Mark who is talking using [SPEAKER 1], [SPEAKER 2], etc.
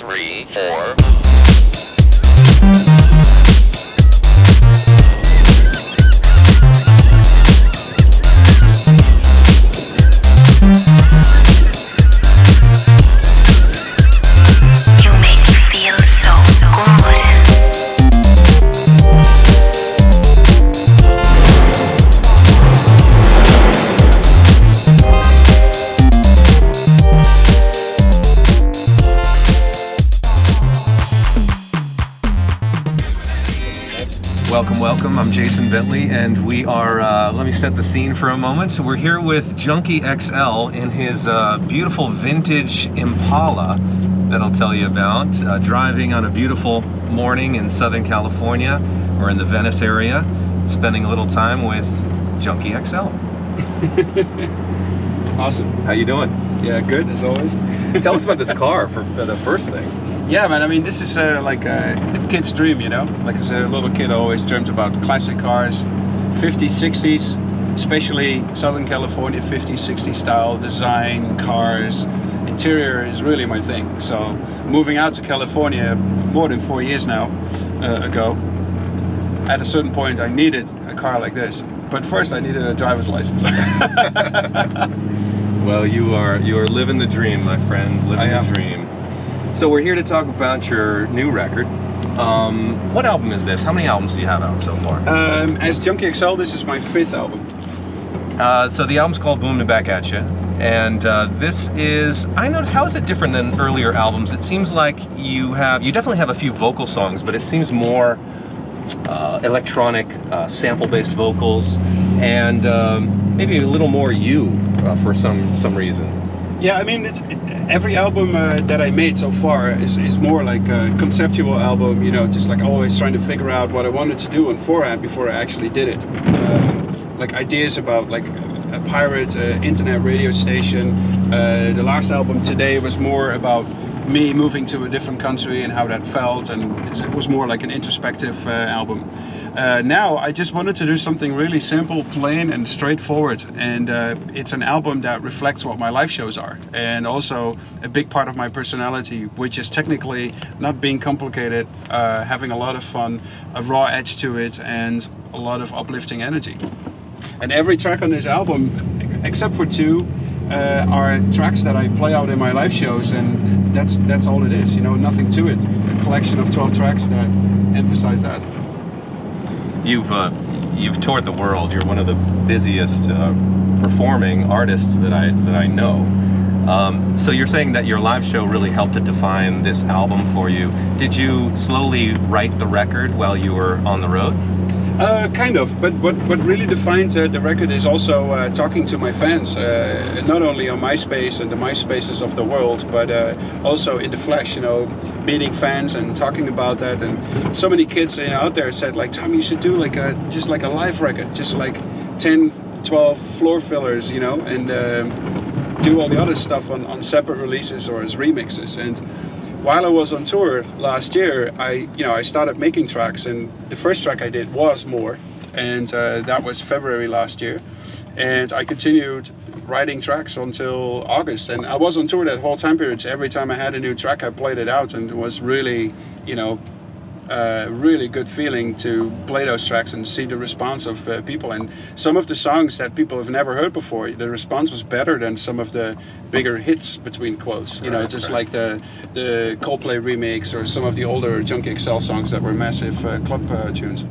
[SPEAKER 1] 3, 4.
[SPEAKER 2] Welcome, I'm Jason Bentley, and we are, let me set the scene for a moment. We're here with Junkie XL in his beautiful vintage Impala that I'll tell you about, driving on a beautiful morning in Southern California. We're in the Venice area, spending a little time with Junkie XL.
[SPEAKER 3] Awesome.
[SPEAKER 2] How you doing?
[SPEAKER 3] Yeah, good, as always.
[SPEAKER 2] Tell us about this car for the first thing.
[SPEAKER 3] Yeah, man, I mean, this is like a kid's dream, you know? Like as a little kid, I always dreamt about classic cars, 50s, 60s, especially Southern California, 50s, 60s style design, cars. Interior is really my thing. So moving out to California more than 4 years now ago, at a certain point I needed a car like this. But first I needed a driver's license.
[SPEAKER 2] Well, you are living the dream, my friend, living the dream. So we're here to talk about your new record. What album is this? How many albums do you have out so far?
[SPEAKER 3] As Junkie XL, this is my 5th album.
[SPEAKER 2] So the album's called Boom to Back At Ya, and this is, I know, how is it different than earlier albums? It seems like you definitely have a few vocal songs, but it seems more electronic, sample-based vocals, and maybe a little more you for some reason.
[SPEAKER 3] Yeah, I mean, every album that I made so far is more like a conceptual album, you know, just like always trying to figure out what I wanted to do on forehand before I actually did it. Like ideas about like a pirate internet radio station. The last album Today was more about me moving to a different country and how that felt, and it was more like an introspective album. Now I just wanted to do something really simple, plain and straightforward, and it's an album that reflects what my live shows are, and also a big part of my personality, which is technically not being complicated, having a lot of fun, a raw edge to it, and a lot of uplifting energy. And every track on this album, except for 2, are tracks that I play out in my live shows, and that's all it is, you know, nothing to it. A collection of 12 tracks that emphasize that.
[SPEAKER 2] You've toured the world. You're one of the busiest performing artists that I know. So you're saying that your live show really helped to define this album for you. Did you slowly write the record while you were on the road?
[SPEAKER 3] Kind of, but what really defined the record is also talking to my fans, not only on MySpace and the MySpaces of the world, but also in the flesh, you know, meeting fans and talking about that. And so many kids, you know, out there said like, Tom, you should do like just like a live record, just like 10, 12 floor fillers, you know, and do all the other stuff on separate releases or as remixes. And while I was on tour last year, I started making tracks, and the first track I did was More, and that was February last year, and I continued writing tracks until August, and I was on tour that whole time period. So every time I had a new track, I played it out, and it was really, you know, really good feeling to play those tracks and see the response of people. And some of the songs that people have never heard before, the response was better than some of the bigger hits, between quotes, you know, just like the Coldplay remakes or some of the older Junkie XL songs that were massive club tunes.